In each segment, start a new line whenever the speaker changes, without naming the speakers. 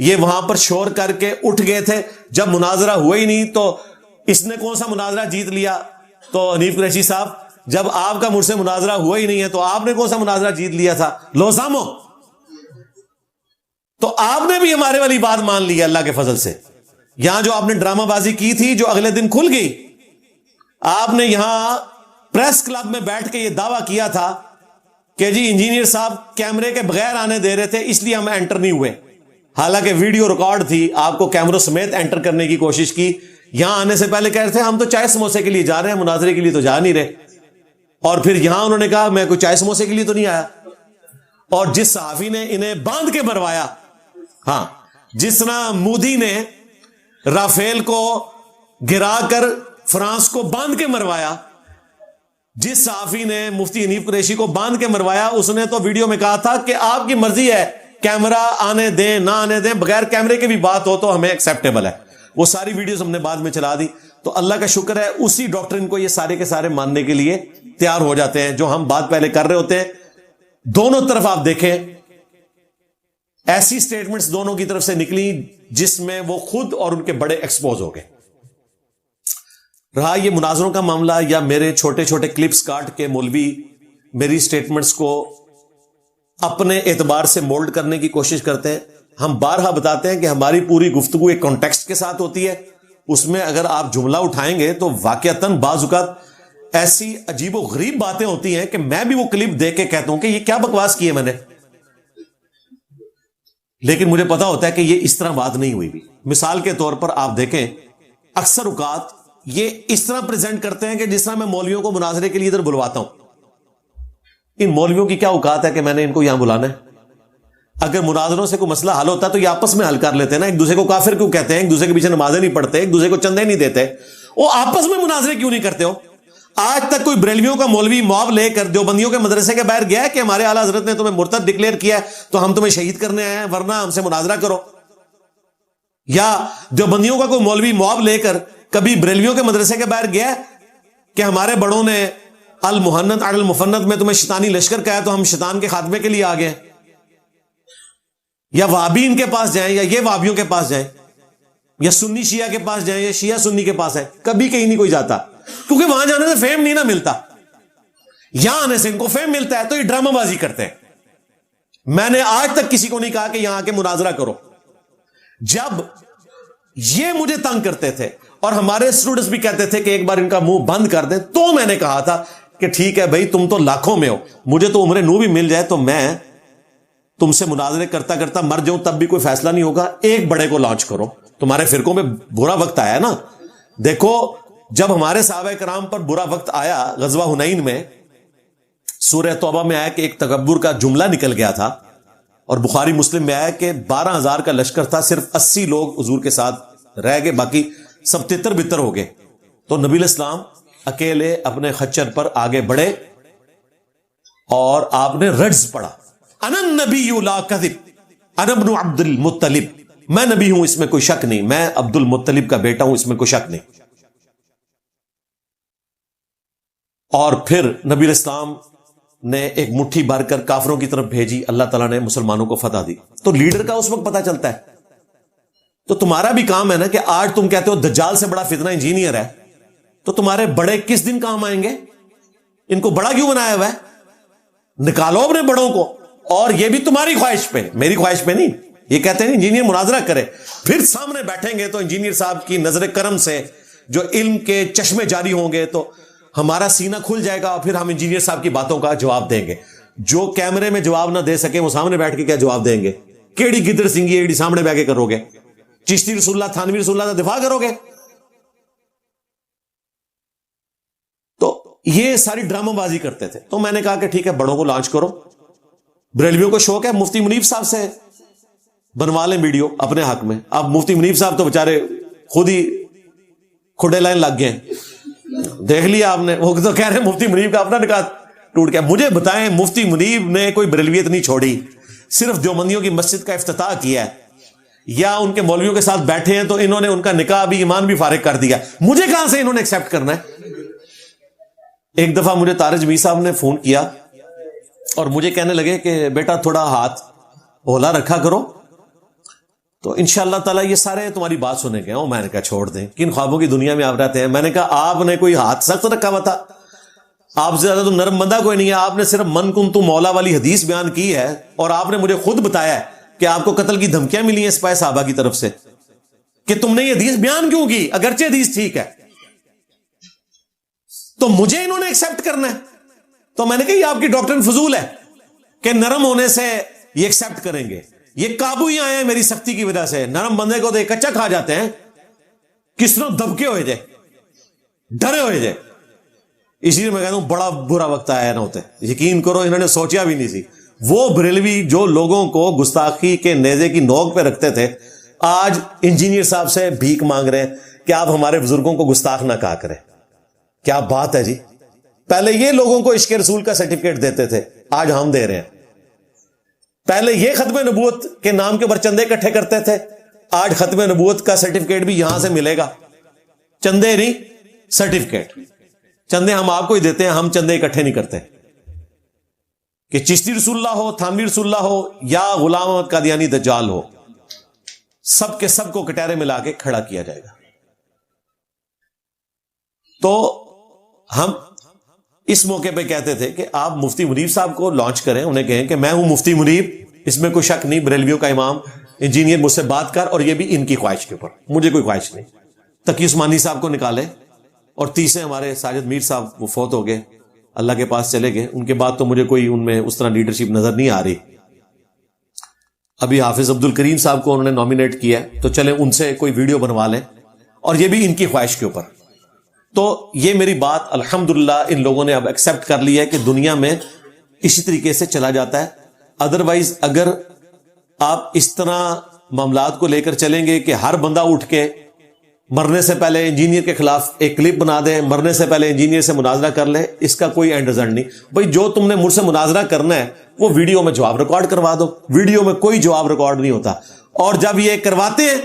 یہ وہاں پر شور کر کے اٹھ گئے تھے. جب مناظرہ ہوا ہی نہیں تو اس نے کون سا مناظرہ جیت لیا؟ تو حنیف قریشی صاحب جب آپ کا مجھ سے مناظرہ ہوا ہی نہیں ہے تو آپ نے کون سا مناظرہ جیت لیا تھا؟ لو سامو. تو آپ نے بھی ہمارے والی بات مان لی ہے اللہ کے فضل سے. یہاں جو آپ نے ڈرامہ بازی کی تھی جو اگلے دن کھل گئی, آپ نے یہاں پریس کلب میں بیٹھ کے یہ دعویٰ کیا تھا کہ جی انجینئر صاحب کیمرے کے بغیر آنے دے رہے تھے اس لیے ہم انٹر نہیں ہوئے. حالانکہ ویڈیو ریکارڈ تھی, آپ کو کیمروں سمیت انٹر کرنے کی کوشش کی. یہاں آنے سے پہلے کہہ رہے تھے ہم تو چائے سموسے کے لیے جا رہے ہیں, مناظرے کے لیے تو جا نہیں رہے. اور پھر یہاں انہوں نے کہا میں کوئی چائے سموسے کے لیے تو نہیں آیا. اور جس صحافی نے انہیں باندھ کے مروایا, ہاں جس طرح مودی نے رافیل کو گرا کر فرانس کو باندھ کے مروایا, جس صحافی نے مفتی حنیف قریشی کو باندھ کے مروایا, اس نے تو ویڈیو میں کہا تھا کہ آپ کی مرضی ہے, کیمرہ آنے دیں نہ آنے دیں, بغیر کیمرے کے بھی بات ہو تو ہمیں ایکسیپٹیبل ہے. وہ ساری ویڈیوز ہم نے بعد میں چلا دی. تو اللہ کا شکر ہے اسی ڈاکٹرن کو یہ سارے کے سارے ماننے کے لیے تیار ہو جاتے ہیں جو ہم بات پہلے کر رہے ہوتے ہیں. دونوں طرف آپ دیکھیں ایسی سٹیٹمنٹس دونوں کی طرف سے نکلی جس میں وہ خود اور ان کے بڑے ایکسپوز ہو گئے. رہا یہ مناظروں کا معاملہ یا میرے چھوٹے چھوٹے کلپس کاٹ کے مولوی میری سٹیٹمنٹس کو اپنے اعتبار سے مولڈ کرنے کی کوشش کرتے ہیں. ہم بارہا بتاتے ہیں کہ ہماری پوری گفتگو ایک کانٹیکسٹ کے ساتھ ہوتی ہے. اس میں اگر آپ جملہ اٹھائیں گے تو واقعتاً بعض اوقات ایسی عجیب و غریب باتیں ہوتی ہیں کہ میں بھی وہ کلپ دیکھ کے کہتا ہوں کہ یہ کیا بکواس کی ہے میں نے, لیکن مجھے پتا ہوتا ہے کہ یہ اس طرح بات نہیں ہوئی بھی. مثال کے طور پر آپ دیکھیں اکثر اوقات یہ اس طرح پریزنٹ کرتے ہیں کہ جس طرح میں مولویوں کو مناظرے کے لیے ادھر بلواتا ہوں. ان مولویوں کی کیا اوقات ہے کہ میں نے ان کو یہاں بلانا ہے؟ اگر مناظروں سے کوئی مسئلہ حل ہوتا ہے تو یہ آپس میں حل کر لیتے ہیں نا. ایک دوسرے کو کافر کیوں کہتے ہیں, ایک دوسرے کے پیچھے نمازیں نہیں پڑھتے, ایک دوسرے کو چندے نہیں دیتے, وہ آپس میں مناظرے کیوں نہیں کرتے ہو؟ آج تک کوئی بریلویوں کا مولوی مواب لے کر دیوبندیوں کے مدرسے کے باہر گیا ہے کہ ہمارے اعلیٰ حضرت نے تمہیں مرتد ڈکلیئر کیا ہے تو ہم تمہیں شہید کرنے آئے ہیں ورنہ ہم سے مناظرہ کرو؟ یا دیوبندیوں کا کوئی مولوی مواب لے کر کبھی بریلویوں کے مدرسے کے باہر گیا ہے کہ ہمارے بڑوں نے المحنت علی المفنت میں تمہیں شیطانی لشکر کہا ہے تو ہم شیطان کے خاتمے کے لیے آ گئے؟ یا وہابین کے پاس جائیں یا یہ وہابیوں کے پاس جائیں یا سنی شیعہ کے پاس جائیں یا شیعہ سنی کے پاس ہے, کبھی کہیں نہیں کوئی جاتا کیونکہ وہاں جانے سے فیم نہیں نہ ملتا. یہاں آنے سے ان کو فیم ملتا ہے تو یہ ڈرامہ بازی کرتے ہیں. میں نے آج تک کسی کو نہیں کہا کہ یہاں آ کے مناظرہ کرو. جب یہ مجھے تنگ کرتے تھے اور ہمارے اسٹوڈنٹس بھی کہتے تھے کہ ایک بار ان کا منہ بند کر دیں, تو میں نے کہا تھا کہ ٹھیک ہے بھائی تم تو لاکھوں میں ہو, مجھے تو عمر نو بھی مل جائے تو میں تم سے مناظرے کرتا کرتا مر جاؤں تب بھی کوئی فیصلہ نہیں ہوگا. ایک بڑے کو لانچ کرو. تمہارے فرقوں میں برا وقت آیا نا. دیکھو جب ہمارے صحابہ کرام پر برا وقت آیا غزوہ حنین میں, سورہ توبہ میں آیا کہ ایک تکبر کا جملہ نکل گیا تھا, اور بخاری مسلم میں آیا کہ 12,000 کا لشکر تھا, صرف 80 لوگ حضور کے ساتھ رہ گئے, باقی سب تتر بتر ہو گئے. تو نبی علیہ السلام اکیلے اپنے خچر پر آگے بڑھے اور آپ نے رجز پڑھا, انا النبی لا کذب انا ابن عبد المطلب, میں نبی ہوں اس میں کوئی شک نہیں, میں عبد المطلب کا بیٹا ہوں اس میں کوئی شک نہیں. اور پھر نبی علیہ السلام نے ایک مٹھی بھر کر کافروں کی طرف بھیجی, اللہ تعالیٰ نے مسلمانوں کو فتح دی. تو لیڈر کا اس وقت پتہ چلتا ہے. تو تمہارا بھی کام ہے نا کہ آج تم کہتے ہو دجال سے بڑا فتنہ انجینئر ہے, تو تمہارے بڑے کس دن کام آئیں گے؟ ان کو بڑا کیوں بنایا ہوا ہے؟ نکالو اپنے بڑوں کو. اور یہ بھی تمہاری خواہش پہ, میری خواہش پہ نہیں. یہ کہتے ہیں انجینئر مناظرہ کرے, پھر سامنے بیٹھیں گے تو انجینئر صاحب کی نظر کرم سے جو علم کے چشمے جاری ہوں گے تو ہمارا سینہ کھل جائے گا, اور پھر ہم انجینئر صاحب کی باتوں کا جواب دیں گے. جو کیمرے میں جواب نہ دے سکے وہ سامنے بیٹھ کے کیا جواب دیں گے؟ کیڑی گدر سنگھی ایڑی سامنے بیٹھ کے کرو گے؟ چشتی رسول اللہ تھانوی رسول اللہ کا دفاع کرو گے؟ تو یہ ساری ڈرامہ بازی کرتے تھے. تو میں نے کہا کہ ٹھیک ہے بڑوں کو لانچ کرو. بریلویوں کو شوق ہے مفتی منیف صاحب سے بنوا لیں ویڈیو اپنے حق میں. اب مفتی منیف صاحب تو بےچارے خود ہی کھڈے لائن لگ گئے, دیکھ لیا آپ نے. وہ تو کہہ رہے ہیں مفتی منیب کا اپنا نکاح ٹوٹ گیا. مجھے بتائیں مفتی منیب نے کوئی بریلویت نہیں چھوڑی, صرف دیوبندیوں کی مسجد کا افتتاح کیا ہے, یا ان کے مولویوں کے ساتھ بیٹھے ہیں تو انہوں نے ان کا نکاح بھی ایمان بھی فارغ کر دیا. مجھے کہاں سے انہوں نے ایکسپٹ کرنا ہے؟ ایک دفعہ مجھے طارج می صاحب نے فون کیا اور مجھے کہنے لگے کہ بیٹا تھوڑا ہاتھ اولا رکھا کرو, تو انشاءاللہ تعالیٰ یہ سارے تمہاری بات سنے گے. میں نے کہا چھوڑ دیں, کن خوابوں کی دنیا میں آپ رہتے ہیں. میں نے کہا آپ نے کوئی ہاتھ سخت رکھا ہوا تھا؟ آپ سے زیادہ تو نرم بندہ کوئی نہیں ہے. آپ نے صرف من کن تو مولا والی حدیث بیان کی ہے, اور آپ نے مجھے خود بتایا ہے کہ آپ کو قتل کی دھمکیاں ملی ہیں سپاہ صحابہ کی طرف سے, کہ تم نے یہ حدیث بیان کیوں کی اگرچہ حدیث ٹھیک ہے. تو مجھے انہوں نے ایکسپٹ کرنا ہے. تو میں نے کہا یہ آپ کی ڈاکٹرن فضول ہے کہ نرم ہونے سے یہ ایکسپٹ کریں گے. یہ قابو ہی آئے ہیں میری سختی کی وجہ سے. نرم بندے کو تو یہ کچا کھا جاتے ہیں, کس طرح دبکے ہوئے جائے, ڈرے ہوئے جائے. اسی لیے میں کہتا ہوں بڑا برا وقت آیا نہ ہوتے. یقین کرو انہوں نے سوچا بھی نہیں تھی. وہ بریلوی جو لوگوں کو گستاخی کے نیزے کی نوک پہ رکھتے تھے, آج انجینئر صاحب سے بھیک مانگ رہے ہیں کہ آپ ہمارے بزرگوں کو گستاخ نہ کہا کریں. کیا بات ہے جی. پہلے یہ لوگوں کو عشق رسول کا سرٹیفکیٹ دیتے تھے, آج ہم دے رہے ہیں. پہلے یہ ختم نبوت کے نام کے اوپر چندے اکٹھے کرتے تھے, آج ختم نبوت کا سرٹیفکیٹ بھی یہاں سے ملے گا. چندے نہیں, سرٹیفکیٹ. چندے ہم آپ کو ہی دیتے ہیں, ہم چندے اکٹھے نہیں کرتے. کہ چشتی رسول اللہ ہو, تھانوی رسول اللہ ہو, یا غلام احمد قادیانی دجال ہو, سب کے سب کو کٹہرے ملا کے کھڑا کیا جائے گا. تو ہم اس موقع پہ کہتے تھے کہ آپ مفتی منیب صاحب کو لانچ کریں, انہیں کہیں کہ میں ہوں مفتی منیب, اس میں کوئی شک نہیں, بریلویوں کا امام, انجینئر, مجھ سے بات کر, اور یہ بھی ان کی خواہش کے اوپر, مجھے کوئی خواہش نہیں. تقی عثمانی صاحب کو نکالے, اور تیسرے ہمارے ساجد میر صاحب وہ فوت ہو گئے, اللہ کے پاس چلے گئے. ان کے بعد تو مجھے کوئی ان میں اس طرح لیڈرشپ نظر نہیں آ رہی. ابھی حافظ عبد الکریم صاحب کو انہوں نے نامینیٹ کیا, تو چلیں ان سے کوئی ویڈیو بنوا لیں, اور یہ بھی ان کی خواہش کے اوپر. تو یہ میری بات الحمدللہ ان لوگوں نے اب ایکسپٹ کر لی ہے کہ دنیا میں اسی طریقے سے چلا جاتا ہے. ادروائز اگر آپ اس طرح معاملات کو لے کر چلیں گے کہ ہر بندہ اٹھ کے مرنے سے پہلے انجینئر کے خلاف ایک کلپ بنا دے, مرنے سے پہلے انجینئر سے مناظرہ کر لے, اس کا کوئی اینڈ رزلٹ نہیں. بھائی جو تم نے مجھ سے مناظرہ کرنا ہے وہ ویڈیو میں جواب ریکارڈ کروا دو. ویڈیو میں کوئی جواب ریکارڈ نہیں ہوتا, اور جب یہ کرواتے ہیں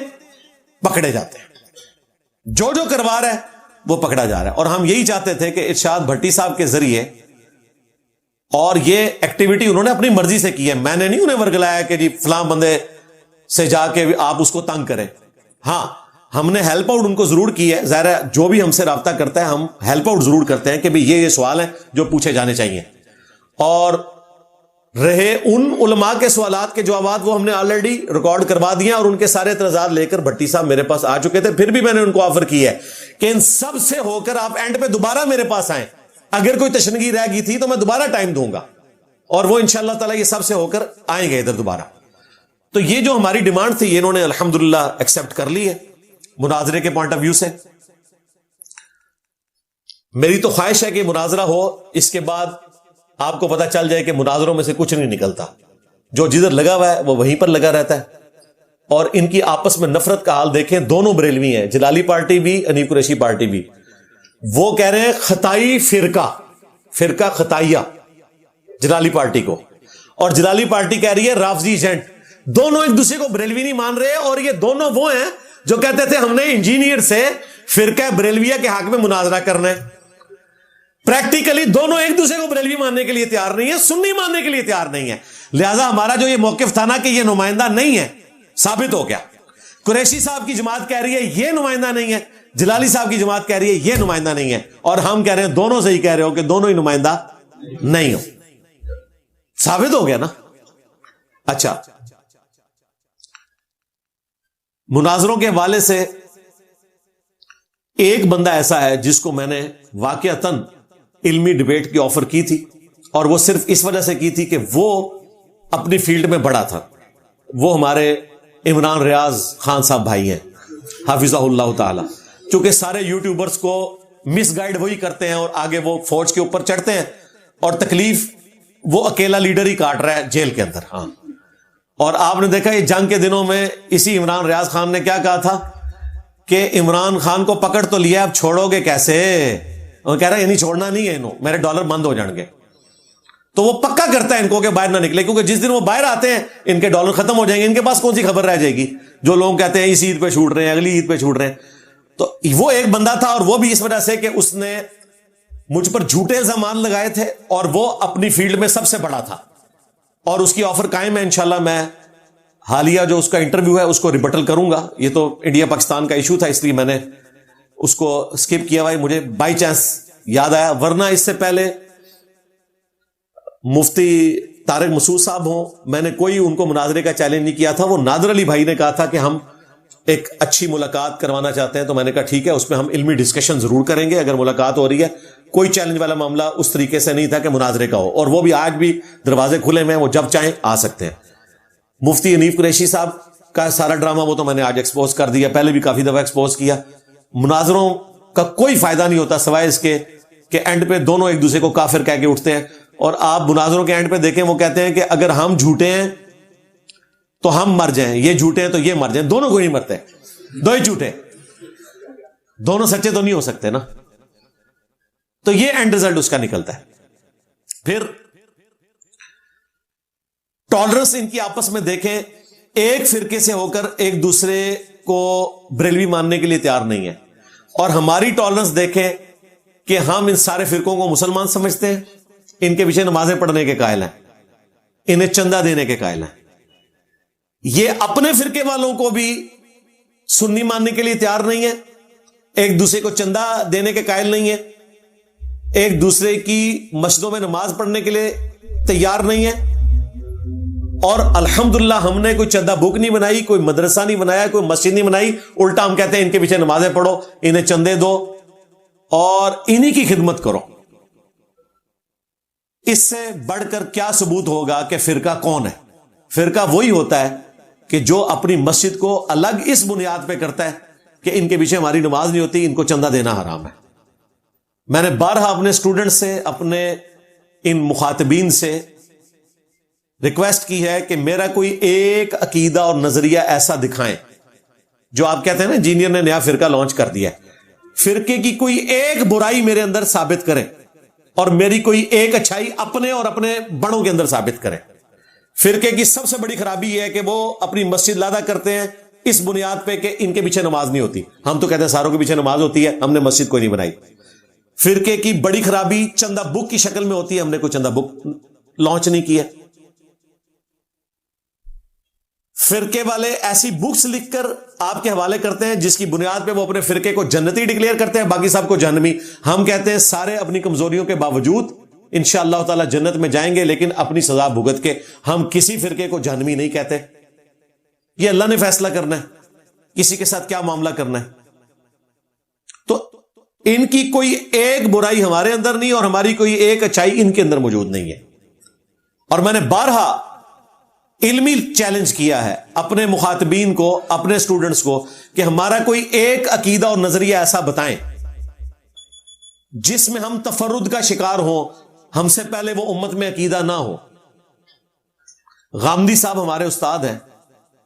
پکڑے جاتے ہیں. جو کروا رہا ہے وہ پکڑا جا رہا ہے. اور ہم یہی چاہتے تھے کہ ارشاد بھٹی صاحب کے ذریعے, اور یہ ایکٹیویٹی انہوں نے اپنی مرضی سے کی ہے, میں نے نہیں انہیں ورگلایا کہ جی فلاں بندے سے جا کے آپ اس کو تنگ کریں. ہاں ہم نے ہیلپ آؤٹ ان کو ضرور کی ہے, ظاہر ہے جو بھی ہم سے رابطہ کرتا ہے ہم ہیلپ آؤٹ ضرور کرتے ہیں کہ بھئی یہ سوال ہیں جو پوچھے جانے چاہیے. اور رہے ان علماء کے سوالات کے جوابات, وہ ہم نے آلریڈی ریکارڈ کروا دیے, اور ان کے سارے اعتراضات لے کر بھٹی صاحب میرے پاس آ چکے تھے. پھر بھی میں نے ان کو آفر کی ہے کہ ان سب سے ہو کر آپ اینڈ پہ دوبارہ میرے پاس آئیں. اگر کوئی تشنگی رہ گئی تھی تو میں دوبارہ ٹائم دوں گا, اور وہ انشاءاللہ تعالی یہ سب سے ہو کر آئیں گے ادھر دوبارہ. تو یہ جو ہماری ڈیمانڈ تھی یہ انہوں نے الحمدللہ ایکسپٹ کر لی ہے مناظرے کے پوائنٹ آف ویو سے. میری تو خواہش ہے کہ مناظرہ ہو, اس کے بعد آپ کو پتہ چل جائے کہ مناظروں میں سے کچھ نہیں نکلتا, جو جدھر لگا ہوا ہے وہ وہیں پر لگا رہتا ہے. اور ان کی آپس میں نفرت کا حال دیکھیں, دونوں بریلوی ہیں, جلالی پارٹی بھی, حنیف قریشی پارٹی بھی. وہ کہہ رہے ہیں خطائی فرقہ خطائیہ جلالی پارٹی کو, اور جلالی پارٹی کہہ رہی ہے رافضی ایجنٹ. دونوں ایک دوسرے کو بریلوی نہیں مان رہے, اور یہ دونوں وہ ہیں جو کہتے تھے ہم نے انجینئر سے فرقہ بریلویہ کے حق میں مناظرہ کرنا ہے. پریکٹیکلی دونوں ایک دوسرے کو بریلوی ماننے کے لیے تیار نہیں ہے, سنی ماننے کے لیے تیار نہیں ہے. لہذا ہمارا جو یہ موقف تھا نا کہ یہ نمائندہ نہیں ہے, ثابت ہو گیا. قریشی صاحب کی جماعت کہہ رہی ہے یہ نمائندہ نہیں ہے, جلالی صاحب کی جماعت کہہ رہی ہے یہ نمائندہ نہیں ہے, اور ہم کہہ رہے ہیں دونوں سے ہی کہہ رہے ہو کہ دونوں ہی نمائندہ نہیں ہو. ثابت ہو گیا نا. اچھا, مناظروں کے حوالے سے ایک بندہ ایسا ہے جس کو میں نے واقعتاً علمی ڈبیٹ کی آفر کی تھی, اور وہ صرف اس وجہ سے کی تھی کہ وہ اپنی فیلڈ میں بڑا تھا. وہ ہمارے عمران ریاض خان صاحب بھائی ہیں حافظہ اللہ تعالی. چونکہ سارے یوٹیوبرز کو مس گائیڈ وہی کرتے ہیں, اور آگے وہ فوج کے اوپر چڑھتے ہیں, اور تکلیف وہ اکیلا لیڈر ہی کاٹ رہا ہے جیل کے اندر. ہاں, اور آپ نے دیکھا یہ جنگ کے دنوں میں اسی عمران ریاض خان نے کیا کہا تھا کہ عمران خان کو پکڑ تو لیا, اب چھوڑو گے کیسے؟ اور کہہ رہا ہے یعنی چھوڑنا نہیں ہے, انہوں میرے ڈالر بند ہو جائیں گے. تو وہ پکا کرتا ہے ان کو کہ باہر نہ نکلے, کیونکہ جس دن وہ باہر آتے ہیں ان کے ڈالر ختم ہو جائیں گے, ان کے پاس کون سی خبر رہ جائے گی. جو لوگ کہتے ہیں اس عید پہ چھوٹ رہے ہیں, اگلی عید پہ چھوٹ رہے ہیں. تو وہ ایک بندہ تھا, اور وہ بھی اس وجہ سے کہ اس نے مجھ پر جھوٹے الزامات لگائے تھے, اور وہ اپنی فیلڈ میں سب سے بڑا تھا, اور اس کی آفر قائم ہے. انشاءاللہ میں حالیہ جو اس کا انٹرویو ہے اس کو ریبٹل کروں گا. یہ تو انڈیا پاکستان کا ایشو تھا اس لیے میں نے اس کو اسکپ کیا. بھائی مجھے بائی چانس یاد آیا, ورنہ اس سے پہلے مفتی طارق مسعود صاحب ہوں, میں نے کوئی ان کو مناظرے کا چیلنج نہیں کیا تھا. وہ نادر علی بھائی نے کہا تھا کہ ہم ایک اچھی ملاقات کروانا چاہتے ہیں, تو میں نے کہا ٹھیک ہے, اس میں ہم علمی ڈسکشن ضرور کریں گے اگر ملاقات ہو رہی ہے. کوئی چیلنج والا معاملہ اس طریقے سے نہیں تھا کہ مناظرے کا ہو, اور وہ بھی آج بھی دروازے کھلے میں, وہ جب چاہیں آ سکتے ہیں. مفتی حنیف قریشی صاحب کا سارا ڈرامہ وہ تو میں نے آج ایکسپوز کر دیا, پہلے بھی کافی دفعہ ایکسپوز کیا. مناظروں کا کوئی فائدہ نہیں ہوتا سوائے اس کے کہ اینڈ پہ دونوں ایک دوسرے کو کافر کہہ کے اٹھتے ہیں. اور آپ مناظروں کے اینڈ پہ دیکھیں, وہ کہتے ہیں کہ اگر ہم جھوٹے ہیں تو ہم مر جائیں, یہ جھوٹے ہیں تو یہ مر جائیں. دونوں کو نہیں مرتے, دو ہی جھوٹے, دونوں سچے تو نہیں ہو سکتے نا. تو یہ اینڈ ریزلٹ اس کا نکلتا ہے. پھر ٹالرنس ان کی آپس میں دیکھیں, ایک فرقے سے ہو کر ایک دوسرے کو بریلوی ماننے کے لیے تیار نہیں ہے. اور ہماری ٹالرنس دیکھیں کہ ہم ان سارے فرقوں کو مسلمان سمجھتے ہیں, ان کے پیچھے نمازیں پڑھنے کے قائل ہیں, انہیں چندہ دینے کے قائل ہیں. یہ اپنے فرقے والوں کو بھی سنی ماننے کے لیے تیار نہیں ہے, ایک دوسرے کو چندہ دینے کے قائل نہیں ہے, ایک دوسرے کی مسجدوں میں نماز پڑھنے کے لیے تیار نہیں ہے. اور الحمدللہ ہم نے کوئی چندہ بک نہیں بنائی, کوئی مدرسہ نہیں بنایا, کوئی مسجد نہیں بنائی. الٹا ہم کہتے ہیں ان کے پیچھے نمازیں پڑھو, انہیں چندے دو اور انہی کی خدمت کرو. اس سے بڑھ کر کیا ثبوت ہوگا کہ فرقہ کون ہے؟ فرقہ وہی ہوتا ہے کہ جو اپنی مسجد کو الگ اس بنیاد پہ کرتا ہے کہ ان کے پیچھے ہماری نماز نہیں ہوتی, ان کو چندہ دینا حرام ہے. میں نے بارہا اپنے اسٹوڈنٹ سے, اپنے ان مخاطبین سے ریکویسٹ کی ہے کہ میرا کوئی ایک عقیدہ اور نظریہ ایسا دکھائیں جو آپ کہتے ہیں نا انجینئر نے نیا فرقہ لانچ کر دیا ہے, فرقے کی کوئی ایک برائی میرے اندر ثابت کریں اور میری کوئی ایک اچھائی اپنے اور اپنے بڑوں کے اندر ثابت کریں. فرقے کی سب سے بڑی خرابی یہ ہے کہ وہ اپنی مسجد لادا کرتے ہیں اس بنیاد پہ کہ ان کے پیچھے نماز نہیں ہوتی. ہم تو کہتے ہیں ساروں کے پیچھے نماز ہوتی ہے, ہم نے مسجد کوئی نہیں بنائی. فرقے کی بڑی خرابی چندہ بک کی شکل میں ہوتی ہے, ہم نے کوئی چندہ بک لانچ نہیں کیا. فرقے والے ایسی بکس لکھ کر آپ کے حوالے کرتے ہیں جس کی بنیاد پہ وہ اپنے فرقے کو جنتی ڈکلیئر کرتے ہیں, باقی سب کو جہنمی. ہم کہتے ہیں سارے اپنی کمزوریوں کے باوجود انشاءاللہ تعالی جنت میں جائیں گے, لیکن اپنی سزا بھگت کے. ہم کسی فرقے کو جہنمی نہیں کہتے, یہ اللہ نے فیصلہ کرنا ہے کسی کے ساتھ کیا معاملہ کرنا ہے. تو ان کی کوئی ایک برائی ہمارے اندر نہیں اور ہماری کوئی ایک اچھائی ان کے اندر موجود نہیں ہے. اور میں نے بارہا علمی چیلنج کیا ہے اپنے مخاطبین کو, اپنے اسٹوڈنٹس کو, کہ ہمارا کوئی ایک عقیدہ اور نظریہ ایسا بتائیں جس میں ہم تفرد کا شکار ہوں, ہم سے پہلے وہ امت میں عقیدہ نہ ہو. غامدی صاحب ہمارے استاد ہیں,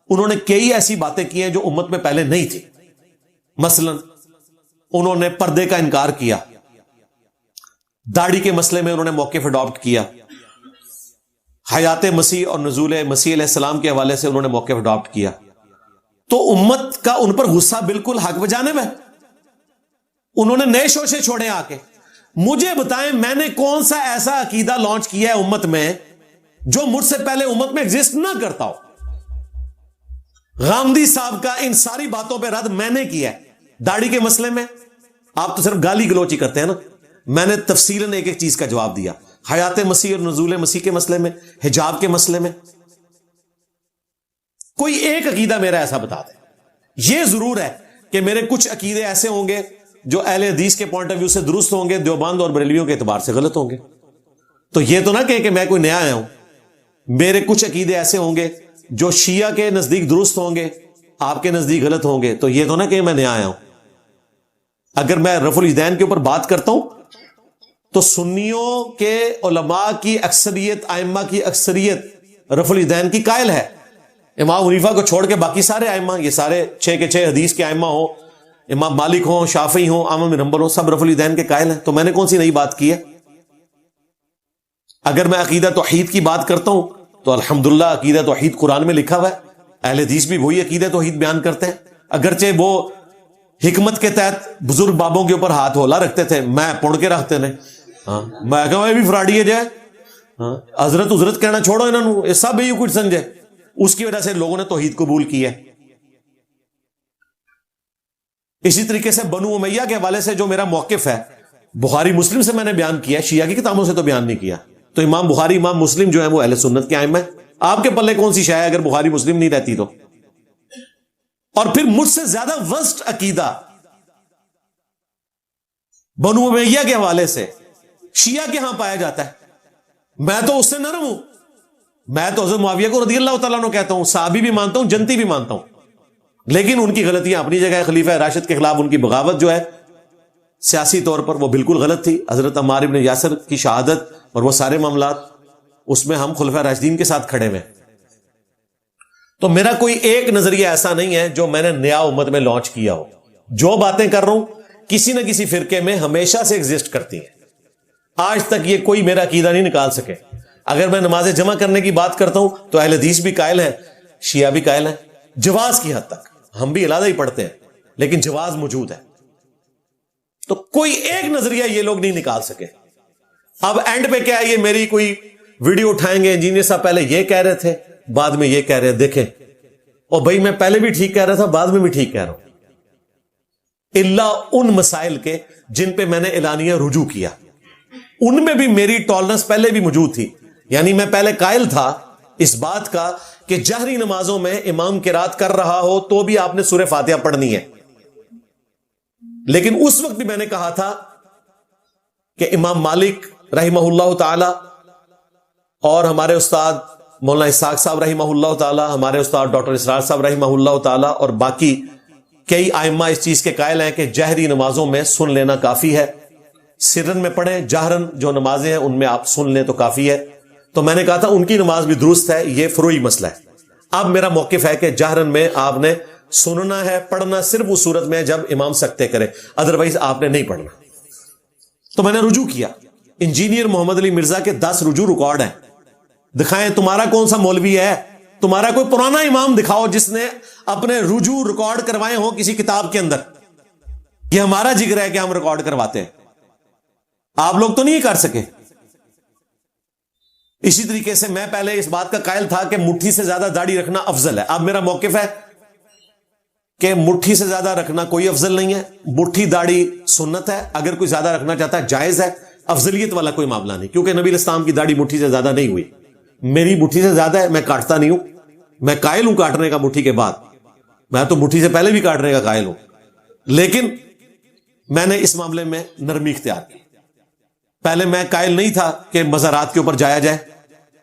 انہوں نے کئی ایسی باتیں کی ہیں جو امت میں پہلے نہیں تھی. مثلا انہوں نے پردے کا انکار کیا, داڑھی کے مسئلے میں انہوں نے موقف اڈاپٹ کیا, حیات مسیح اور نزول مسیح علیہ السلام کے حوالے سے انہوں نے موقف اڈاپٹ کیا. تو امت کا ان پر غصہ بالکل حق بجانب ہے. انہوں نے نئے شوشے چھوڑے آ کے. مجھے بتائیں میں نے کون سا ایسا عقیدہ لانچ کیا ہے امت میں جو مجھ سے پہلے امت میں ایگزسٹ نہ کرتا ہو. غامدی صاحب کا ان ساری باتوں پہ رد میں نے کیا ہے. داڑھی کے مسئلے میں آپ تو صرف گالی گلوچ ہی کرتے ہیں نا, میں نے تفصیلاً ایک ایک چیز کا جواب دیا. حیات مسیح اور نزول مسیح کے مسئلے میں, حجاب کے مسئلے میں کوئی ایک عقیدہ میرا ایسا بتا دے. یہ ضرور ہے کہ میرے کچھ عقیدے ایسے ہوں گے جو اہل حدیث کے پوائنٹ آف ویو سے درست ہوں گے, دیوبند اور بریلویوں کے اعتبار سے غلط ہوں گے. تو یہ تو نہ کہ میں کوئی نیا آیا ہوں. میرے کچھ عقیدے ایسے ہوں گے جو شیعہ کے نزدیک درست ہوں گے, آپ کے نزدیک غلط ہوں گے. تو یہ تو نہ کہ میں نیا آیا ہوں. اگر میں رفع الیدین کے اوپر بات کرتا ہوں تو سنیوں کے علماء کی اکثریت, ائمہ کی اکثریت رفع الیدین کی قائل ہے. امام حنیفہ کو چھوڑ کے باقی سارے ائمہ, یہ سارے 6 کے 6 حدیث کے ائمہ ہوں, امام مالک ہوں, شافعی ہوں, احمد بن حنبل ہوں, سب رفع الیدین کے قائل ہیں. تو میں نے کون سی نئی بات کی ہے؟ اگر میں عقیدہ توحید کی بات کرتا ہوں تو الحمدللہ عقیدہ توحید قرآن میں لکھا ہوا ہے. اہل حدیث بھی وہی عقیدہ توحید بیان کرتے ہیں, اگرچہ وہ حکمت کے تحت بزرگ بابوں کے اوپر ہاتھ ہولا رکھتے تھے, میں پڑ کے رکھتے نے. ہاں میں بھی فراڈی ہے جائے, حضرت کہنا چھوڑو انہوں نے, سب یہ کچھ سمجھے. اس کی وجہ سے لوگوں نے توحید قبول کی ہے. اسی طریقے سے بنو امیہ کے حوالے سے جو میرا موقف ہے بخاری مسلم سے میں نے بیان کیا, شیعہ کی کتابوں سے تو بیان نہیں کیا. تو امام بخاری امام مسلم جو ہے وہ اہل سنت کے ائمہ ہیں. آپ کے پلے کون سی شے ہے اگر بخاری مسلم نہیں رہتی تو؟ اور پھر مجھ سے زیادہ ورسٹ عقیدہ بنو امیہ کے حوالے سے شیعہ کے ہاں پایا جاتا ہے. میں تو اس سے نرم ہوں, میں تو حضرت معاویہ کو رضی اللہ تعالیٰ عنہ کہتا ہوں, صحابی بھی مانتا ہوں, جنتی بھی مانتا ہوں, لیکن ان کی غلطیاں اپنی جگہ ہے. خلیفہ راشد کے خلاف ان کی بغاوت جو ہے سیاسی طور پر وہ بالکل غلط تھی. حضرت عمار بن یاسر کی شہادت اور وہ سارے معاملات, اس میں ہم خلفاء راشدین کے ساتھ کھڑے ہوئے. تو میرا کوئی ایک نظریہ ایسا نہیں ہے جو میں نے نیا امت میں لانچ کیا ہو. جو باتیں کر رہا ہوں کسی نہ کسی فرقے میں ہمیشہ سے ایگزسٹ کرتی ہیں. آج تک یہ کوئی میرا عقیدہ نہیں نکال سکے. اگر میں نماز جمع کرنے کی بات کرتا ہوں تو اہل حدیث بھی قائل ہیں, شیعہ بھی قائل ہیں, جواز کی حد تک. ہم بھی علیحدہ ہی پڑھتے ہیں لیکن جواز موجود ہے. تو کوئی ایک نظریہ یہ لوگ نہیں نکال سکے. اب اینڈ پہ کیا ہے, یہ میری کوئی ویڈیو اٹھائیں گے, انجینئر صاحب پہلے یہ کہہ رہے تھے بعد میں یہ کہہ رہے ہیں. دیکھیں اور بھائی میں پہلے بھی ٹھیک کہہ رہا تھا بعد میں بھی ٹھیک کہہ رہا ہوں, اللہ ان مسائل کے جن پہ میں نے اعلانیہ رجوع کیا ان میں بھی میری ٹالرنس پہلے بھی موجود تھی. یعنی میں پہلے قائل تھا اس بات کا کہ جہری نمازوں میں امام قرات کر رہا ہو تو بھی آپ نے سورہ فاتحہ پڑھنی ہے, لیکن اس وقت بھی میں نے کہا تھا کہ امام مالک رحمہ اللہ تعالی اور ہمارے استاد مولانا اسحاق صاحب رحمہ اللہ تعالی, ہمارے استاد ڈاکٹر اسرار صاحب رحمہ اللہ تعالی اور باقی کئی ائمہ اس چیز کے قائل ہیں کہ جہری نمازوں میں سن لینا کافی ہے. سرن میں پڑھیں, جہرن جو نمازیں ہیں ان میں آپ سن لیں تو کافی ہے. تو میں نے کہا تھا ان کی نماز بھی درست ہے, یہ فروعی مسئلہ ہے. اب میرا موقف ہے کہ جہرن میں آپ نے سننا ہے, پڑھنا صرف اس صورت میں جب امام سکتے کرے, ادروائز آپ نے نہیں پڑھنا. تو میں نے رجوع کیا. انجینئر محمد علی مرزا کے 10 رجوع ریکارڈ ہیں. دکھائیں تمہارا کون سا مولوی ہے, تمہارا کوئی پرانا امام دکھاؤ جس نے اپنے رجوع ریکارڈ کروائے ہوں کسی کتاب کے اندر. یہ ہمارا جگر ہے کہ ہم ریکارڈ کرواتے ہیں, آپ لوگ تو نہیں کر سکے. اسی طریقے سے میں پہلے اس بات کا قائل تھا کہ مٹھی سے زیادہ داڑھی رکھنا افضل ہے. اب میرا موقف ہے کہ مٹھی سے زیادہ رکھنا کوئی افضل نہیں ہے. مٹھی داڑھی سنت ہے, اگر کوئی زیادہ رکھنا چاہتا ہے جائز ہے, افضلیت والا کوئی معاملہ نہیں. کیونکہ نبی الاسلام کی داڑھی مٹھی سے زیادہ نہیں ہوئی, میری مٹھی سے زیادہ ہے, میں کاٹتا نہیں ہوں. میں قائل ہوں کاٹنے کا مٹھی کے بعد, میں تو مٹھی سے پہلے بھی کاٹنے کا قائل ہوں, لیکن میں نے اس معاملے میں نرمی اختیار کی. پہلے میں قائل نہیں تھا کہ مزارات کے اوپر جایا جائے,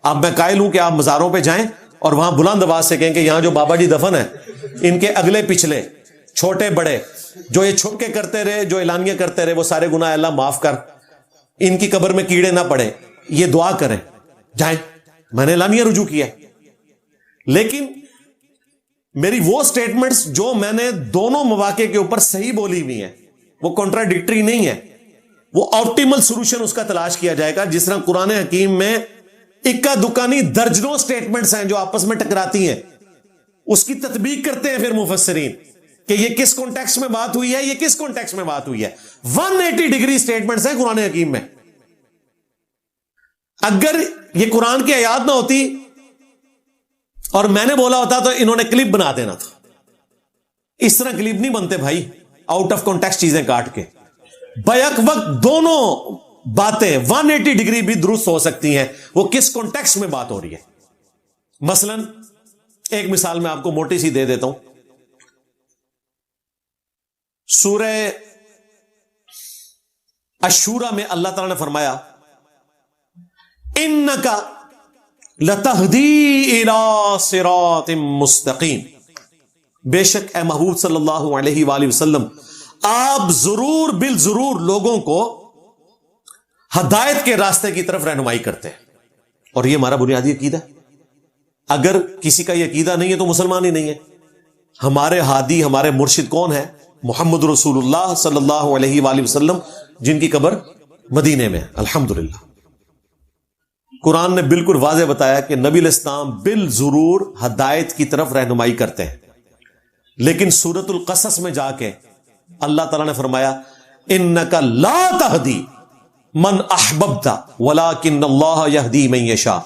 اب میں قائل ہوں کہ آپ مزاروں پہ جائیں اور وہاں بلند آواز سے کہیں کہ یہاں جو بابا جی دفن ہیں ان کے اگلے پچھلے چھوٹے بڑے جو یہ چھپ کے کرتے رہے, جو اعلانیہ کرتے رہے, وہ سارے گناہ اللہ معاف کر, ان کی قبر میں کیڑے نہ پڑے, یہ دعا کریں, جائیں. میں نے اعلانیہ رجوع کیا. لیکن میری وہ سٹیٹمنٹس جو میں نے دونوں مواقع کے اوپر صحیح بولی ہوئی ہیں وہ کنٹراڈکٹری نہیں ہے. وہ آپٹیمل سولوشن اس کا تلاش کیا جائے گا. جس طرح قرآن حکیم میں اکا دکا نہیں درجنوں سٹیٹمنٹس ہیں جو آپس میں ٹکراتی ہیں, اس کی تطبیق کرتے ہیں پھر مفسرین کہ یہ کس کانٹیکسٹ میں بات ہوئی ہے, یہ کس کانٹیکسٹ میں بات ہوئی ہے. 180 ڈگری سٹیٹمنٹس ہیں قرآن حکیم میں. اگر یہ قرآن کی آیات نہ ہوتی اور میں نے بولا ہوتا تو انہوں نے کلپ بنا دینا تھا. اس طرح کلپ نہیں بنتے بھائی, آؤٹ آف کانٹیکسٹ چیزیں کاٹ کے. بیک وقت دونوں باتیں 180 ڈگری بھی درست ہو سکتی ہیں, وہ کس کانٹیکسٹ میں بات ہو رہی ہے. مثلا ایک مثال میں آپ کو موٹی سی دے دیتا ہوں. سورہ الشورى میں اللہ تعالی نے فرمایا انک لتہدی الی صراط مستقیم, بے شک اے محبوب صلی اللہ علیہ وآلہ وسلم آپ ضرور بالضرور لوگوں کو ہدایت کے راستے کی طرف رہنمائی کرتے ہیں. اور یہ ہمارا بنیادی عقیدہ ہے. اگر کسی کا یہ عقیدہ نہیں ہے تو مسلمان ہی نہیں ہے. ہمارے ہادی ہمارے مرشد کون ہے؟ محمد رسول اللہ صلی اللہ علیہ وآلہ وسلم, جن کی قبر مدینے میں ہے. الحمدللہ قرآن نے بالکل واضح بتایا کہ نبی الاسلام بالضرور ہدایت کی طرف رہنمائی کرتے ہیں. لیکن سورۃ القصص میں جا کے اللہ تعالیٰ نے فرمایا انک لا تہدی من احببت ولکن اللہ یہدی من یشاء.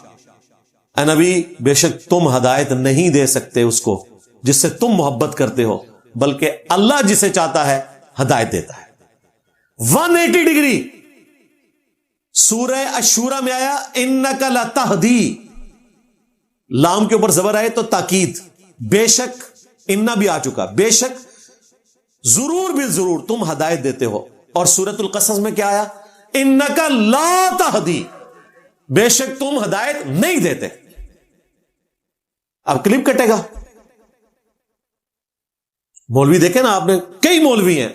اے نبی بے شک تم ہدایت نہیں دے سکتے اس کو جس سے تم محبت کرتے ہو، بلکہ اللہ جسے چاہتا ہے ہدایت دیتا ہے۔ 180 ڈگری سورہ الشورى میں آیا انک لتہدی، لام کے اوپر زبر آئے تو تاکید، بے شک، انا بھی آ چکا، بے شک ضرور بالضرور تم ہدایت دیتے ہو۔ اور سورۃ القصص میں کیا آیا؟ انک لا تہدی، بے شک تم ہدایت نہیں دیتے۔ اب کلپ کٹے گا، مولوی دیکھیں نا آپ نے، کئی مولوی ہیں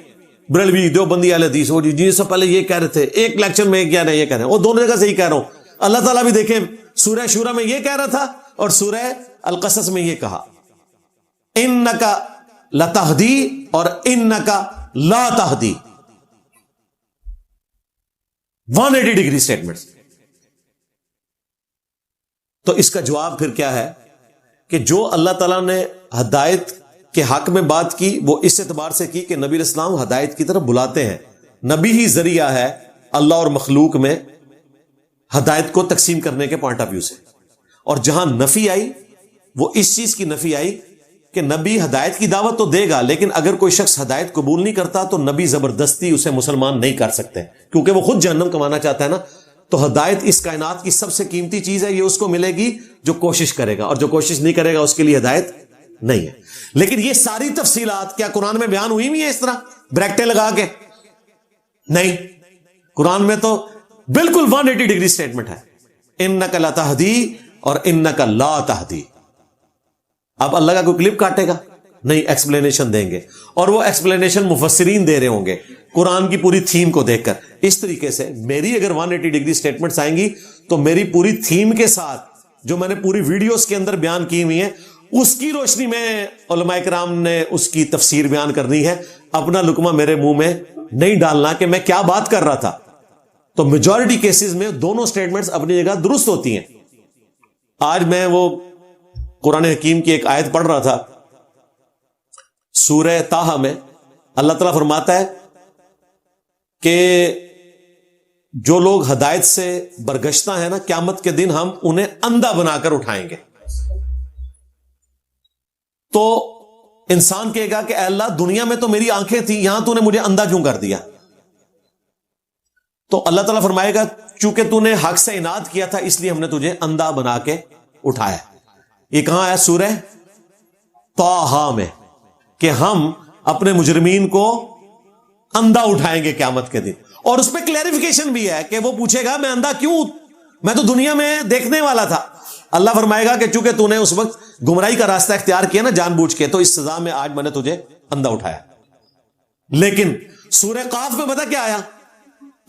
بریلوی دیوبندی اہل حدیث، وہ جی سے پہلے یہ کہہ رہے تھے، ایک لیکچر میں کیا نہیں یہ کہہ رہے ہیں، وہ دونوں جگہ سے ہی کہہ رہا ہوں۔ اللہ تعالیٰ بھی دیکھیں سورہ شورى میں یہ کہہ رہا تھا اور سورہ القصص میں یہ کہا انک لتہدی اور انک لا تہدی، 180 ڈگری سٹیٹمنٹ۔ تو اس کا جواب پھر کیا ہے کہ جو اللہ تعالیٰ نے ہدایت کے حق میں بات کی وہ اس اعتبار سے کی کہ نبی علیہ السلام ہدایت کی طرف بلاتے ہیں، نبی ہی ذریعہ ہے اللہ اور مخلوق میں ہدایت کو تقسیم کرنے کے پوائنٹ آف ویو سے۔ اور جہاں نفی آئی وہ اس چیز کی نفی آئی کہ نبی ہدایت کی دعوت تو دے گا، لیکن اگر کوئی شخص ہدایت قبول نہیں کرتا تو نبی زبردستی اسے مسلمان نہیں کر سکتے، کیونکہ وہ خود جہنم کمانا چاہتا ہے نا۔ تو ہدایت اس کائنات کی سب سے قیمتی چیز ہے، یہ اس کو ملے گی جو کوشش کرے گا، اور جو کوشش نہیں کرے گا اس کے لیے ہدایت نہیں ہے۔ لیکن یہ ساری تفصیلات کیا قرآن میں بیان ہوئی ہیں اس طرح بریکٹیں لگا کے؟ نہیں، قرآن میں تو بالکل 180 ڈگری سٹیٹمنٹ ہے، انک لتہدی اور انک لا تہدی۔ اب اللہ کا کوئی کلپ کاٹے گا؟ نہیں، ایکسپلینیشن دیں گے، اور وہ ایکسپلینیشن مفسرین دے رہے ہوں گے قرآن کی پوری تھیم کو دیکھ کر۔ اس طریقے سے میری اگر 180 ڈگری سٹیٹمنٹس آئیں گی تو میری پوری تھیم کے ساتھ جو میں نے پوری ویڈیوز کے اندر بیان کی ہوئی ہیں اس کی روشنی میں علماء کرام نے اس کی تفسیر بیان کرنی ہے، اپنا لقمہ میرے منہ میں نہیں ڈالنا کہ میں کیا بات کر رہا تھا۔ تو میجورٹی کیسز میں دونوں سٹیٹمنٹس اپنی جگہ درست ہوتی ہیں۔ آج میں وہ قرآن حکیم کی ایک آیت پڑھ رہا تھا سورہ طٰہٰ میں، اللہ تعالیٰ فرماتا ہے کہ جو لوگ ہدایت سے برگشتہ ہیں نا، قیامت کے دن ہم انہیں اندھا بنا کر اٹھائیں گے۔ تو انسان کہے گا کہ اے اللہ دنیا میں تو میری آنکھیں تھیں، یہاں تو نے مجھے اندھا کیوں کر دیا؟ تو اللہ تعالیٰ فرمائے گا چونکہ تو نے حق سے اناد کیا تھا اس لیے ہم نے تجھے اندھا بنا کے اٹھایا۔ یہ کہاں ہے؟ سورہ طٰہٰ میں، کہ ہم اپنے مجرمین کو اندھا اٹھائیں گے قیامت کے دن۔ اور اس پہ کلیریفیکیشن بھی ہے کہ وہ پوچھے گا میں اندھا کیوں؟ میں تو دنیا میں دیکھنے والا تھا۔ اللہ فرمائے گا کہ چونکہ تو نے اس وقت گمراہی کا راستہ اختیار کیا نا جان بوجھ کے، تو اس سزا میں آج میں نے تجھے اندھا اٹھایا۔ لیکن سورہ قاف میں پتہ کیا آیا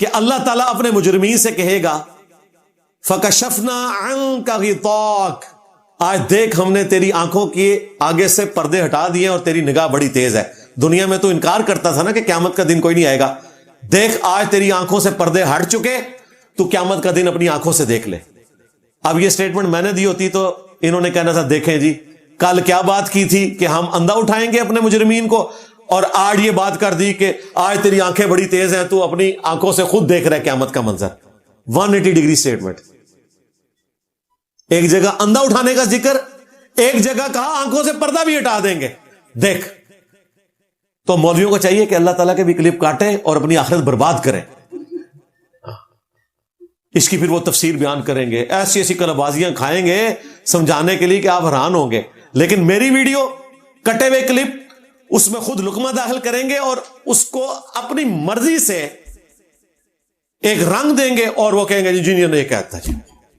کہ اللہ تعالیٰ اپنے مجرمین سے کہے گا فَكَشَفْنَا عَنْكَ غِطَاءَكَ، آج دیکھ ہم نے تیری آنکھوں کے آگے سے پردے ہٹا دیے اور تیری نگاہ بڑی تیز ہے۔ دنیا میں تو انکار کرتا تھا نا کہ قیامت کا دن کوئی نہیں آئے گا، دیکھ آج تیری آنکھوں سے پردے ہٹ چکے، تو قیامت کا دن اپنی آنکھوں سے دیکھ لے۔ اب یہ سٹیٹمنٹ میں نے دی ہوتی تو انہوں نے کہنا تھا دیکھیں جی کل کیا بات کی تھی کہ ہم اندھا اٹھائیں گے اپنے مجرمین کو، اور آج یہ بات کر دی کہ آج تیری آنکھیں بڑی تیز ہیں، تو اپنی آنکھوں سے خود دیکھ رہا ہے قیامت کا منظر۔ 180 ڈگری سٹیٹمنٹ، ایک جگہ اندھا اٹھانے کا ذکر، ایک جگہ کہا آنکھوں سے پردہ بھی ہٹا دیں گے۔ دیکھ، تو مولویوں کو چاہیے کہ اللہ تعالیٰ کے بھی کلپ کاٹیں اور اپنی آخرت برباد کریں، اس کی پھر وہ تفسیر بیان کریں گے، ایسی ایسی کلبازیاں کھائیں گے سمجھانے کے لیے کہ آپ حیران ہوں گے۔ لیکن میری ویڈیو کٹے ہوئے کلپ، اس میں خود لقمہ داخل کریں گے اور اس کو اپنی مرضی سے ایک رنگ دیں گے، اور وہ کہیں گے جی انجینئر نے یہ کہتا جی،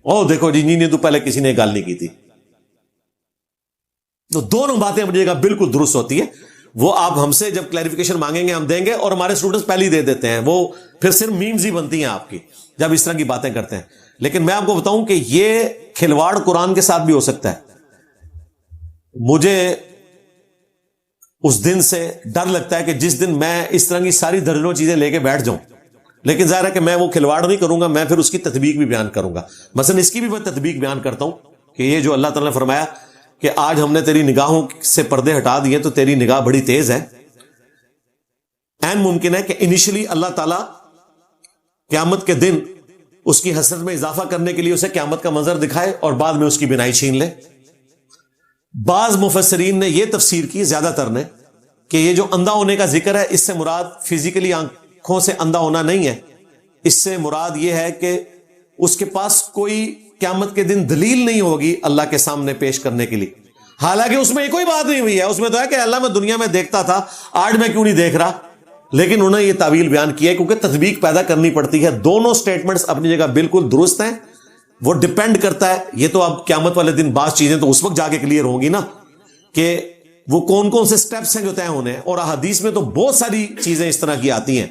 او دیکھو جی انجینئر تو پہلے کسی نے گال نہیں کی تھی۔ تو دونوں باتیں اپنی جگہ بالکل درست ہوتی ہے۔ وہ آپ ہم سے جب کلیریفیکیشن مانگیں گے ہم دیں گے، اور ہمارے اسٹوڈنٹس پہلے ہی دے دیتے ہیں، وہ پھر صرف میمز ہی بنتی ہیں آپ کی جب اس طرح کی باتیں کرتے ہیں۔ لیکن میں آپ کو بتاؤں کہ یہ کھلواڑ قرآن کے ساتھ بھی ہو سکتا ہے۔ مجھے اس دن سے ڈر لگتا ہے کہ جس دن میں اس طرح کی ساری درجنوں چیزیں لے کے بیٹھ جاؤں، لیکن ظاہر ہے کہ میں وہ کھلواڑ نہیں کروں گا، میں پھر اس کی تطبیق بھی بیان کروں گا۔ مثلا اس کی بھی میں تطبیق بیان کرتا ہوں کہ یہ جو اللہ تعالیٰ نے فرمایا کہ آج ہم نے تیری نگاہوں سے پردے ہٹا دیے تو تیری نگاہ بڑی تیز ہے، این ممکن ہے کہ انیشلی اللہ تعالیٰ قیامت کے دن اس کی حسرت میں اضافہ کرنے کے لیے اسے قیامت کا منظر دکھائے اور بعد میں اس کی بینائی چھین لے. بعض مفسرین نے یہ تفسیر کی, زیادہ تر نے, کہ یہ جو اندھا ہونے کا ذکر ہے اس سے مراد فزیکلی آنکھوں سے اندھا ہونا نہیں ہے. اس سے مراد یہ ہے کہ اس کے پاس کوئی قیامت کے دن دلیل نہیں ہوگی اللہ کے سامنے پیش کرنے کے لیے. حالانکہ اس میں کوئی بات نہیں ہوئی ہے, اس میں تو ہے کہ اللہ میں دنیا میں دیکھتا تھا, آج میں کیوں نہیں دیکھ رہا. لیکن انہوں نے یہ تعویل بیان کیا ہے کیونکہ تطبیق پیدا کرنی پڑتی ہے. دونوں سٹیٹمنٹس اپنی جگہ بالکل درست ہیں. وہ ڈیپینڈ کرتا ہے, یہ تو اب قیامت والے دن بعض چیزیں تو اس وقت جا کے کلیئر ہوں گی نا کہ وہ کون کون سے سٹیپس ہیں جو طے ہونے ہیں. اور احادیث میں تو بہت ساری چیزیں اس طرح کی آتی ہیں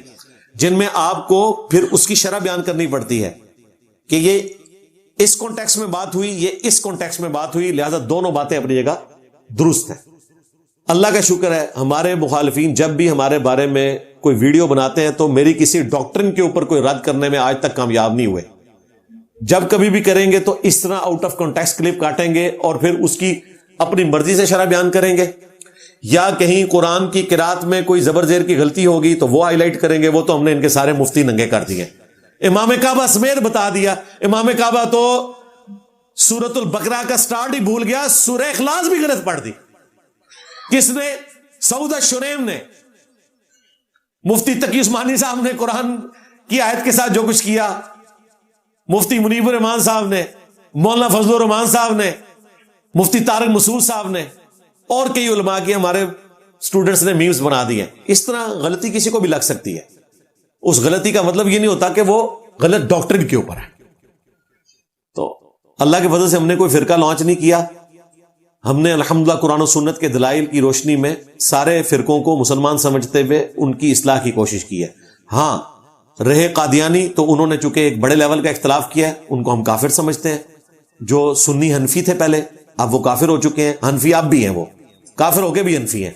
جن میں آپ کو پھر اس کی شرح بیان کرنی پڑتی ہے کہ یہ اس کانٹیکس میں بات ہوئی, یہ اس کانٹیکس میں بات ہوئی, لہذا دونوں باتیں اپنی جگہ درست ہیں. اللہ کا شکر ہے ہمارے مخالفین جب بھی ہمارے بارے میں کوئی ویڈیو بناتے ہیں تو میری کسی ڈاکٹرن کے اوپر کوئی رد کرنے میں آج تک کامیاب نہیں ہوئے. جب کبھی بھی کریں گے تو اس طرح آؤٹ آف کانٹیکسٹ کلپ کاٹیں گے اور پھر اس کی اپنی مرضی سے شرح بیان کریں گے, یا کہیں قرآن کی قرات میں کوئی زبر زیر کی غلطی ہوگی تو وہ ہائی لائٹ کریں گے. وہ تو ہم نے ان کے سارے مفتی ننگے کر دیے. امام کعبہ سمیت بتا دیا. امام کعبہ تو سورۃ البقرہ کا سٹارٹ ہی بھول گیا, سورہ اخلاص بھی غلط پڑھ دی. کس نے؟ سعودہ شریم نے. مفتی تقی عثمانی صاحب نے قرآن کی آیت کے ساتھ جو کچھ کیا, مفتی منیب الرحمان صاحب نے, مولانا فضل الرحمان صاحب نے, مفتی طارق مسعود صاحب نے, اور کئی علماء کی ہمارے سٹوڈنٹس نے میمز بنا دی ہیں. اس طرح غلطی کسی کو بھی لگ سکتی ہے. اس غلطی کا مطلب یہ نہیں ہوتا کہ وہ غلط ڈاکٹرن کے اوپر ہے. تو اللہ کے فضل سے ہم نے کوئی فرقہ لانچ نہیں کیا. ہم نے الحمدللہ قرآن و سنت کے دلائل کی روشنی میں سارے فرقوں کو مسلمان سمجھتے ہوئے ان کی اصلاح کی کوشش کی ہے. ہاں رہے قادیانی تو انہوں نے چونکہ ایک بڑے لیول کا اختلاف کیا ہے, ان کو ہم کافر سمجھتے ہیں. جو سنی حنفی تھے پہلے, اب وہ کافر ہو چکے ہیں. حنفی اب بھی ہیں, وہ کافر ہو کے بھی حنفی ہیں.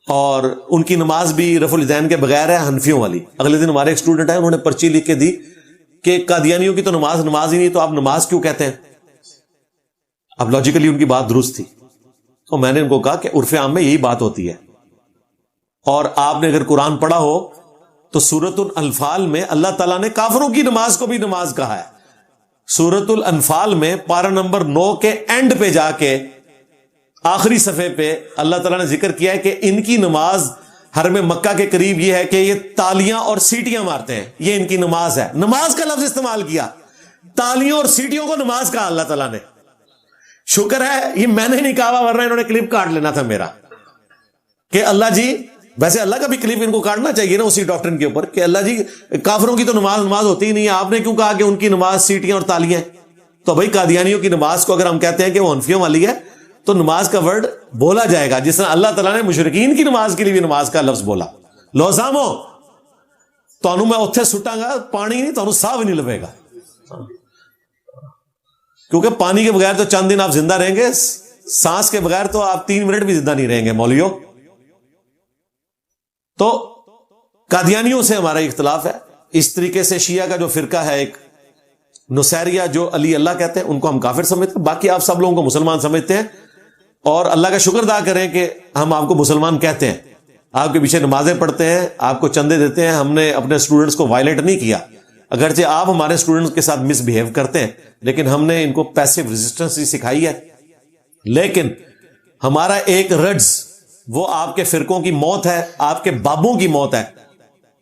اور ان کی نماز بھی رفع الیدین کے بغیر ہے, حنفیوں والی. اگلے دن ہمارے ایک اسٹوڈنٹ ہے, انہوں نے پرچی لکھ کے دی کہ قادیانیوں کی تو نماز ہی نہیں, تو آپ نماز کیوں کہتے ہیں؟ اب لاجیکلی ان کی بات درست تھی. تو میں نے ان کو کہا کہ عرف عام میں یہی بات ہوتی ہے. اور آپ نے اگر قرآن پڑھا ہو تو سورۃ الانفال میں اللہ تعالیٰ نے کافروں کی نماز کو بھی نماز کہا ہے. سورۃ الانفال میں پارہ نمبر 9 کے اینڈ پہ جا کے آخری صفحے پہ اللہ تعالیٰ نے ذکر کیا ہے کہ ان کی نماز حرم مکہ کے قریب یہ ہے کہ یہ تالیاں اور سیٹیاں مارتے ہیں, یہ ان کی نماز ہے. نماز کا لفظ استعمال کیا, تالیوں اور سیٹیوں کو نماز کہا اللہ تعالیٰ نے. شکر ہے یہ میں نے نہیں کہا, ورنہ انہوں نے کلپ کاٹ لینا تھا میرا کہ اللہ جی, ویسے اللہ کا بھی کلپ ان کو کاٹنا چاہیے نا اسی ڈاکٹرن کے اوپر کہ اللہ جی کافروں کی تو نماز ہوتی ہی نہیں ہے, آپ نے کیوں کہا کہ ان کی نماز سیٹیاں اور تالیاں ہیں؟ تو بھائی قادیانیوں کی نماز کو اگر ہم کہتے ہیں کہ وہ حنفیوں والی ہے تو نماز کا ورڈ بولا جائے گا جس طرح اللہ تعالیٰ نے مشرکین کی نماز کے لیے بھی نماز کا لفظ بولا. لوزامو تو میں اتھے سٹاں گا پانی نہیں, تو صاف نہیں لبے گا, کیونکہ پانی کے بغیر تو چند دن آپ زندہ رہیں گے, سانس کے بغیر تو آپ 3 منٹ بھی زندہ نہیں رہیں گے مولیو. تو قادیانیوں سے ہمارا اختلاف ہے. اس طریقے سے شیعہ کا جو فرقہ ہے ایک نصیریہ جو علی اللہ کہتے ہیں, ان کو ہم کافر سمجھتے ہیں. باقی آپ سب لوگوں کو مسلمان سمجھتے ہیں, اور اللہ کا شکر ادا کریں کہ ہم آپ کو مسلمان کہتے ہیں. آپ کے پیچھے نمازیں پڑھتے ہیں, آپ کو چندے دیتے ہیں. ہم نے اپنے اسٹوڈنٹس کو وائلیٹ نہیں کیا, اگرچہ آپ ہمارے اسٹوڈنٹس کے ساتھ مس بہیو کرتے ہیں, لیکن ہم نے ان کو پیسیو ریزسٹنس ہی سکھائی ہے. لیکن ہمارا ایک رڈز وہ آپ کے فرقوں کی موت ہے, آپ کے بابوں کی موت ہے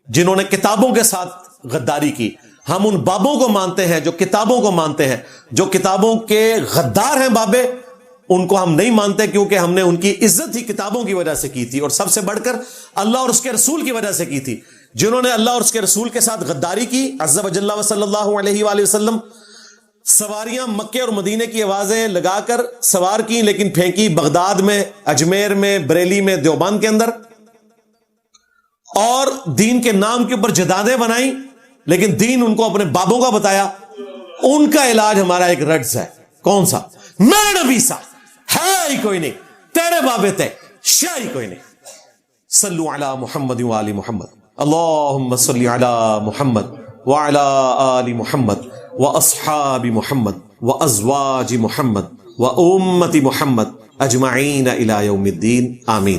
جنہوں نے کتابوں کے ساتھ غداری کی. ہم ان بابوں کو مانتے ہیں جو کتابوں کو مانتے ہیں. جو کتابوں کے غدار ہیں بابے, ان کو ہم نہیں مانتے, کیونکہ ہم نے ان کی عزت ہی کتابوں کی وجہ سے کی تھی, اور سب سے بڑھ کر اللہ اور اس کے رسول کی وجہ سے کی تھی. جنہوں نے اللہ اور اس کے رسول کے ساتھ غداری کی, عز وجل و صلی اللہ علیہ وآلہ وسلم, سواریاں مکے اور مدینے کی آوازیں لگا کر سوار کی, لیکن پھینکی بغداد میں, اجمیر میں, بریلی میں, دیوبند کے اندر, اور دین کے نام کے اوپر جدادیں بنائی, لیکن دین ان کو اپنے بابوں کا بتایا. ان کا علاج ہمارا ایک رڈز ہے. کون سا؟ میں نبی سا ہے ہی کوئی نہیں, تیرے بابے تے شاہ ہی کوئی نہیں. صلو علی محمد و آل محمد, اللہم صلی علی محمد وعلی آل محمد واصحاب محمد وازواج محمد وامت محمد اجمعین الی یوم الدین, آمین.